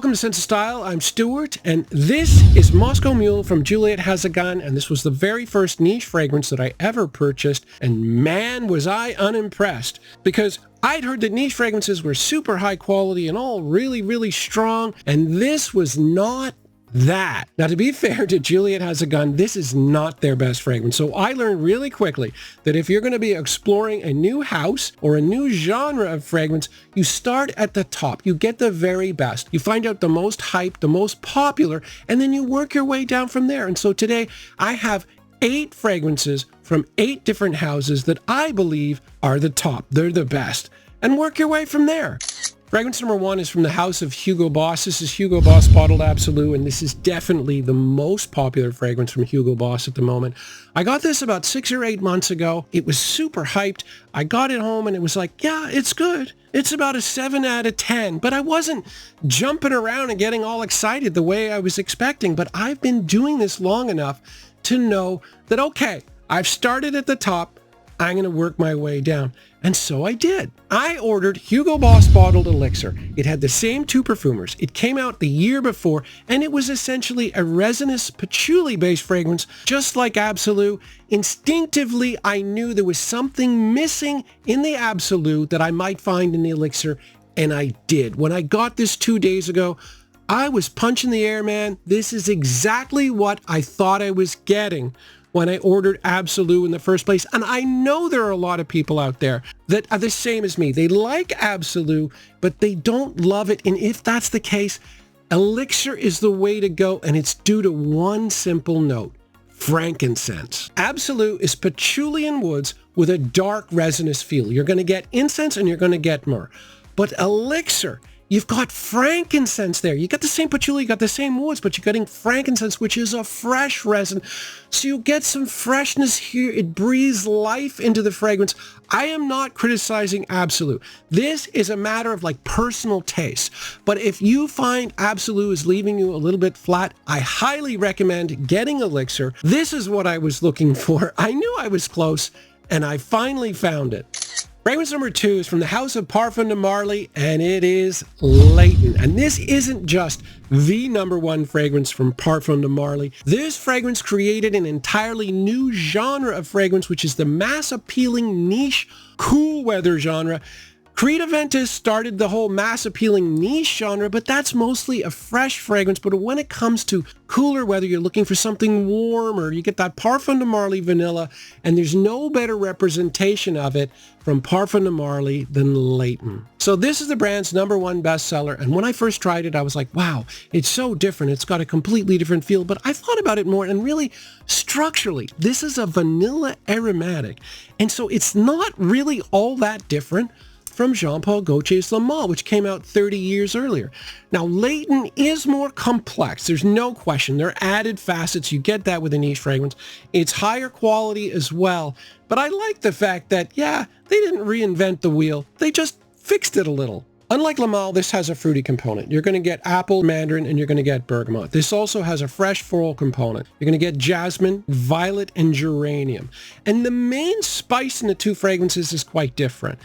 welcome to Sense of Style. I'm Stuart, and this is Moscow Mule from Juliet Has a Gun, and this was the very first niche fragrance that I ever purchased, and man, was I unimpressed, because I'd heard that niche fragrances were super high quality and all really, really strong, and this was not that. Now, to be fair to Juliet Has a Gun, this is not their best fragrance. So I learned really quickly that if you're going to be exploring a new house or a new genre of fragrance, you start at the top. You get the very best. You find out the most hype, the most popular, and then you work your way down from there. And so today I have 8 fragrances from 8 different houses that I believe are the top. They're the best. And work your way from there. Fragrance number 1 is from the house of Hugo Boss. This is Hugo Boss Bottled Absolute, and this is definitely the most popular fragrance from Hugo Boss at the moment. I got this about 6 or 8 months ago. It was super hyped. I got it home and it was like, yeah, it's good. It's about a 7 out of 10, but I wasn't jumping around and getting all excited the way I was expecting. But I've been doing this long enough to know that, okay, I've started at the top. I'm going to work my way down. And so I did. I ordered Hugo Boss Bottled Elixir. It had the same 2 perfumers. It came out the year before, and it was essentially a resinous patchouli-based fragrance, just like Absolute. Instinctively, I knew there was something missing in the Absolute that I might find in the Elixir, and I did. When I got this 2 days ago, I was punching the air, man. This is exactly what I thought I was getting when I ordered Absolute in the first place. And I know there are a lot of people out there that are the same as me. They like Absolute, but they don't love it. And if that's the case, Elixir is the way to go. And it's due to one simple note: frankincense. Absolute is patchouli and woods with a dark resinous feel. You're going to get incense and you're going to get myrrh. But Elixir, you've got frankincense there. You got the same patchouli, you got the same woods, but you're getting frankincense, which is a fresh resin. So you get some freshness here. It breathes life into the fragrance. I am not criticizing Absolute. This is a matter of like personal taste. But if you find Absolute is leaving you a little bit flat, I highly recommend getting Elixir. This is what I was looking for. I knew I was close, and I finally found it. Fragrance number 2 is from the house of Parfums de Marly, and it is Layton. And this isn't just the number 1 fragrance from Parfums de Marly. This fragrance created an entirely new genre of fragrance, which is the mass-appealing niche cool weather genre. Creed Aventus started the whole mass-appealing niche genre, but that's mostly a fresh fragrance. But when it comes to cooler weather, you're looking for something warmer. You get that Parfums de Marly vanilla, and there's no better representation of it from Parfums de Marly than Layton. So this is the brand's number 1 bestseller, and when I first tried it, I was like, wow, it's so different. It's got a completely different feel, but I thought about it more, and really, structurally, this is a vanilla aromatic, and so it's not really all that different from Jean-Paul Gaultier's Le Male, which came out 30 years earlier. Now, Layton is more complex. There's no question. There are added facets. You get that with a niche fragrance. It's higher quality as well. But I like the fact that, yeah, they didn't reinvent the wheel. They just fixed it a little. Unlike Le Male, this has a fruity component. You're going to get apple, mandarin, and you're going to get bergamot. This also has a fresh floral component. You're going to get jasmine, violet, and geranium. And the main spice in the 2 fragrances is quite different.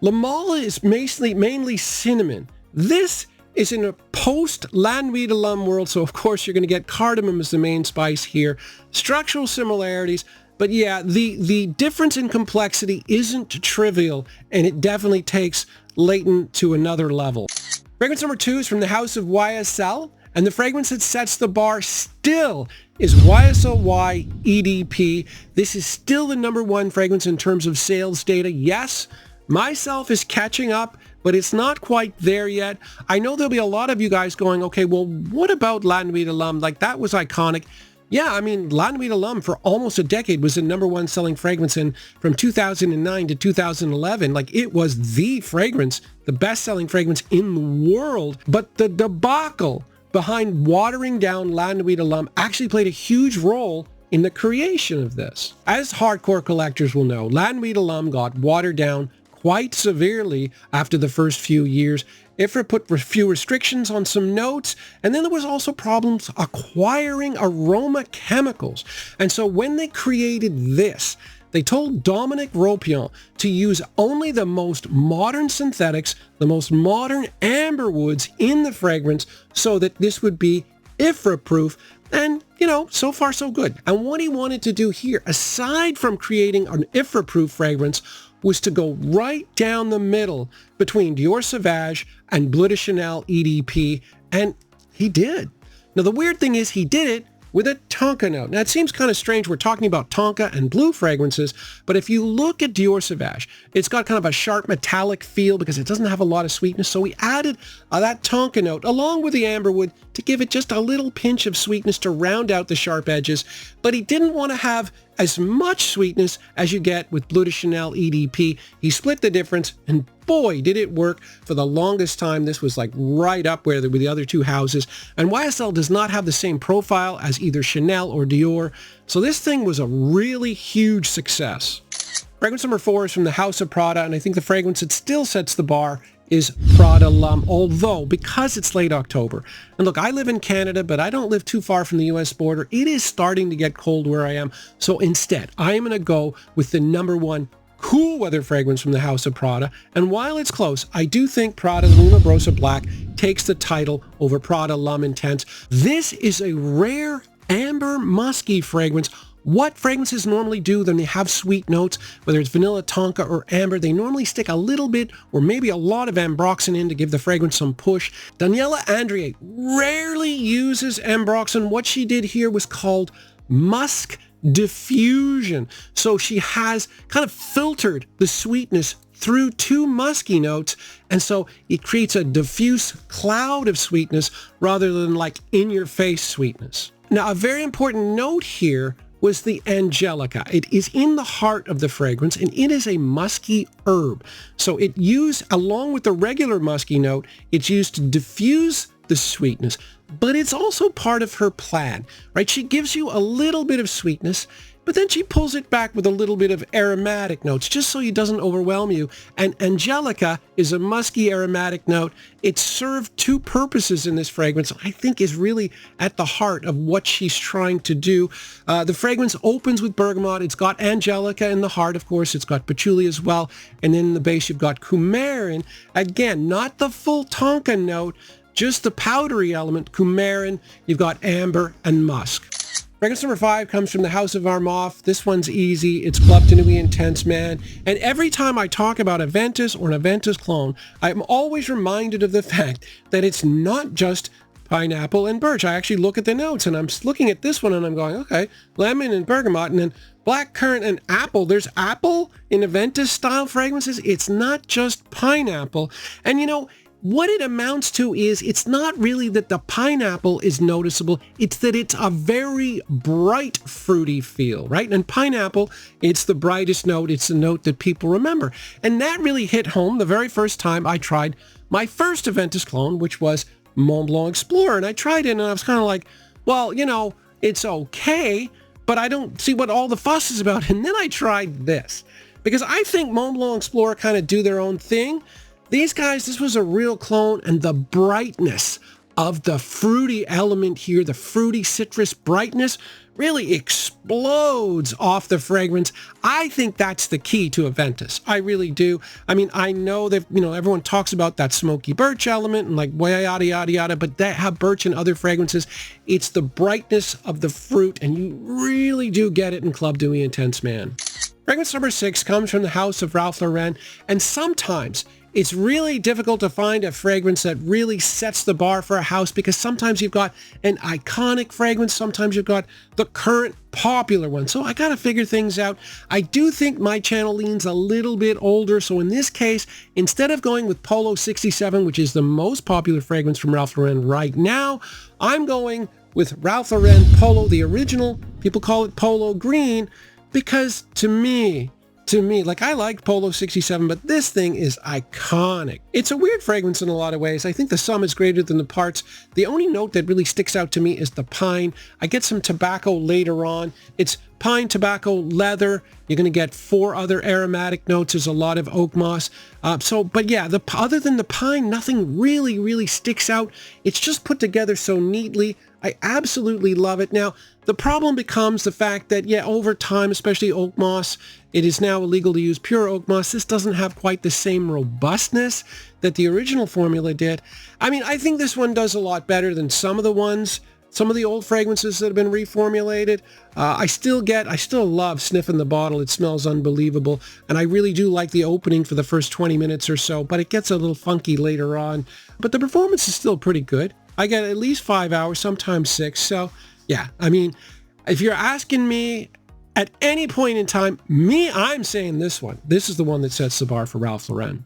Le Male is mainly cinnamon. This is in a post-La Nuit de l'Homme world, so of course you're going to get cardamom as the main spice here. Structural similarities, but yeah, the difference in complexity isn't trivial, and it definitely takes Layton to another level. Fragrance number 2 is from the house of YSL, and the fragrance that sets the bar still is YSL EDP. This is still the number 1 fragrance in terms of sales data. Yes, myself is catching up, but it's not quite there yet. I know there'll be a lot of you guys going, okay, well, what about La Nuit de l'Homme? Like, that was iconic. Yeah, I mean, La Nuit de l'Homme for almost a decade was the number 1 selling fragrance, and from 2009 to 2011, like, it was the fragrance, the best-selling fragrance in the world. But the debacle behind watering down La Nuit de l'Homme actually played a huge role in the creation of this. As hardcore collectors will know, La Nuit de l'Homme got watered down quite severely after the first few years. IFRA put a few restrictions on some notes, and then there was also problems acquiring aroma chemicals. And so when they created this, They told Dominique Ropion to use only the most modern synthetics, the most modern amber woods in the fragrance so that this would be IFRA-proof. And, you know, so far so good. And what he wanted to do here, aside from creating an IFRA-proof fragrance, was to go right down the middle between Dior Sauvage and Bleu de Chanel EDP, and he did. Now, the weird thing is he did it with a tonka note. Now, it seems kind of strange we're talking about tonka and blue fragrances, but if you look at Dior Sauvage, it's got kind of a sharp metallic feel because it doesn't have a lot of sweetness, so we added that tonka note along with the amberwood to give it just a little pinch of sweetness to round out the sharp edges, but he didn't want to have as much sweetness as you get with Bleu de Chanel EDP. He split the difference, and boy, did it work. For the longest time, this was like right up where with the other two houses. And YSL does not have the same profile as either Chanel or Dior, so this thing was a really huge success. Fragrance number 4 is from the House of Prada, and I think the fragrance that still sets the bar is Prada L'Homme, although because it's late October, and look, I live in Canada, but I don't live too far from the US border. It is starting to get cold where I am, so instead, I am going to go with the number 1 cool weather fragrance from the House of Prada, and while it's close, I do think Prada Luna Brosa Black takes the title over Prada L'Homme Intense. This is a rare amber musky fragrance. What fragrances normally do when they have sweet notes, whether it's vanilla, tonka, or amber, they normally stick a little bit or maybe a lot of ambroxan in to give the fragrance some push. Daniela Andrier rarely uses ambroxan. What she did here was called musk diffusion. So she has kind of filtered the sweetness through 2 musky notes, and so it creates a diffuse cloud of sweetness rather than like in-your-face sweetness. Now, a very important note here was the Angelica. It is in the heart of the fragrance, and it is a musky herb. So it used, along with the regular musky note, it's used to diffuse the sweetness, but it's also part of her plan, right? She gives you a little bit of sweetness, but then she pulls it back with a little bit of aromatic notes, just so it doesn't overwhelm you. And Angelica is a musky aromatic note. It served 2 purposes in this fragrance, I think is really at the heart of what she's trying to do. The fragrance opens with bergamot. It's got Angelica in the heart, of course. It's got patchouli as well. And then in the base, you've got coumarin. Again, not the full tonka note, just the powdery element, coumarin. You've got amber and musk. Fragrance number 5 comes from the House of Armaf. This one's easy. It's Club de Nuit Intense, man. And every time I talk about a Ventus or an Aventus clone, I'm always reminded of the fact that it's not just pineapple and birch. I actually look at the notes, and I'm looking at this one, and I'm going, okay, lemon and bergamot, and then black currant and apple. There's apple in Aventus style fragrances. It's not just pineapple. And you know, what it amounts to is it's not really that the pineapple is noticeable, it's that it's a very bright fruity feel, right? And pineapple, it's the brightest note, it's the note that people remember. And that really hit home the very first time I tried my first Aventus clone, which was Mont Blanc Explorer. And I tried it and I was kind of like, well, you know, it's okay, but I don't see what all the fuss is about. And then I tried this, because I think Mont Blanc Explorer kind of do their own thing. These guys, this was a real clone, and the brightness of the fruity element here, the fruity citrus brightness, really explodes off the fragrance. I think that's the key to Aventus. I really do. I mean, I know that, you know, everyone talks about that smoky birch element and like yada, yada, yada, but that have birch in other fragrances. It's the brightness of the fruit, and you really do get it in Club de Nuit Intense, man. Fragrance number 6 comes from the House of Ralph Lauren, and sometimes it's really difficult to find a fragrance that really sets the bar for a house, because sometimes you've got an iconic fragrance, sometimes you've got the current popular one. So I gotta figure things out. I do think my channel leans a little bit older, so in this case, instead of going with Polo 67, which is the most popular fragrance from Ralph Lauren right now, I'm going with Ralph Lauren Polo, the original. People call it Polo Green, because to me, like, I like Polo 67, but this thing is iconic. It's a weird fragrance in a lot of ways. I think the sum is greater than the parts. The only note that really sticks out to me is the pine. I get some tobacco later on. It's pine, tobacco, leather. You're going to get 4 other aromatic notes. There's a lot of oak moss. But yeah, other than the pine, nothing really sticks out. It's just put together so neatly. I absolutely love it. Now, the problem becomes the fact that, yeah, over time, especially oak moss, it is now illegal to use pure oak moss. This doesn't have quite the same robustness that the original formula did. I mean, I think this one does a lot better than some of the old fragrances that have been reformulated. I still love sniffing the bottle. It smells unbelievable. And I really do like the opening for the first 20 minutes or so, but it gets a little funky later on. But the performance is still pretty good. I get at least 5 hours, sometimes 6. So yeah, I mean, if you're asking me at any point in time, I'm saying this one. This is the one that sets the bar for Ralph Lauren.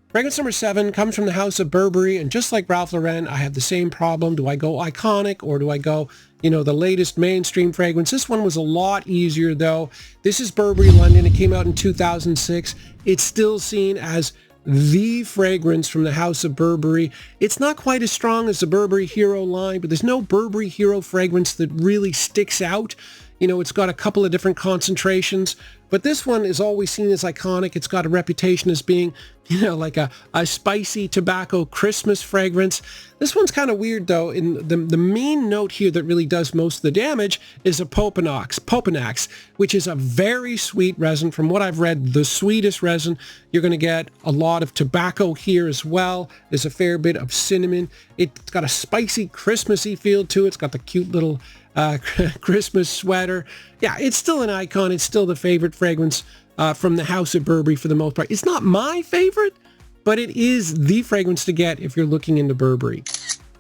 Fragrance number 7 comes from the house of Burberry, and just like Ralph Lauren, I have the same problem. Do I go iconic or do I go, the latest mainstream fragrance? This one was a lot easier though. This is Burberry London. It came out in 2006. It's still seen as the fragrance from the house of Burberry. It's not quite as strong as the Burberry Hero line, but there's no Burberry Hero fragrance that really sticks out. It's got a couple of different concentrations, but this one is always seen as iconic. It's got a reputation as being, like a spicy tobacco Christmas fragrance. This one's kind of weird though. In the main note here that really does most of the damage is a Popanax, which is a very sweet resin. From what I've read, the sweetest resin. You're going to get a lot of tobacco here as well. There's a fair bit of cinnamon. It's got a spicy Christmassy feel to it. It's got the cute little Christmas sweater. Yeah, it's still an icon. It's still the favorite fragrance from the house of Burberry for the most part. It's not my favorite, but it is the fragrance to get if you're looking into Burberry.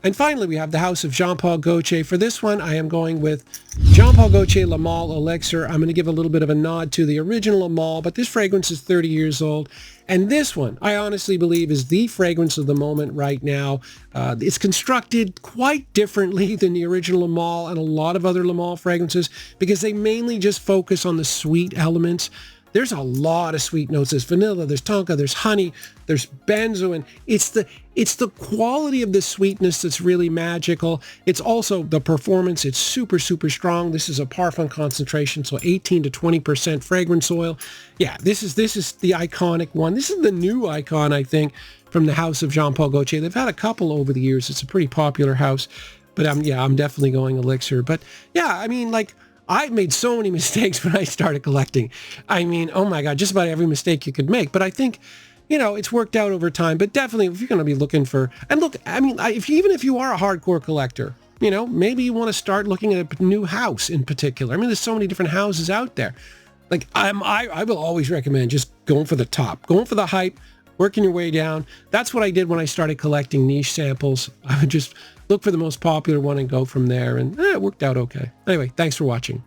And finally, we have the house of Jean-Paul Gaultier. For this one, I am going with Jean-Paul Gaultier Le Male Elixir. I'm going to give a little bit of a nod to the original Le Male, but this fragrance is 30 years old. And this one, I honestly believe, is the fragrance of the moment right now. It's constructed quite differently than the original Le Male and a lot of other Le Male fragrances because they mainly just focus on the sweet elements. There's a lot of sweet notes. There's vanilla, there's tonka, there's honey, there's benzoin. It's the quality of the sweetness that's really magical. It's also the performance. It's super strong. This is a Parfum concentration, so 18 to 20% fragrance oil. Yeah, this is the iconic one. This is the new icon, I think, from the house of Jean-Paul Gaultier. They've had a couple over the years. It's a pretty popular house, but I'm definitely going Elixir. But yeah, I mean, I made so many mistakes when I started collecting. I mean, oh my God, just about every mistake you could make. But I think, it's worked out over time. But definitely, if you're going to be looking for, and look, I mean, even if you are a hardcore collector, maybe you want to start looking at a new house in particular. I mean, there's so many different houses out there. I will always recommend just going for the top, going for the hype, working your way down. That's what I did when I started collecting niche samples. I would just look for the most popular one and go from there. And it worked out okay. Anyway, thanks for watching.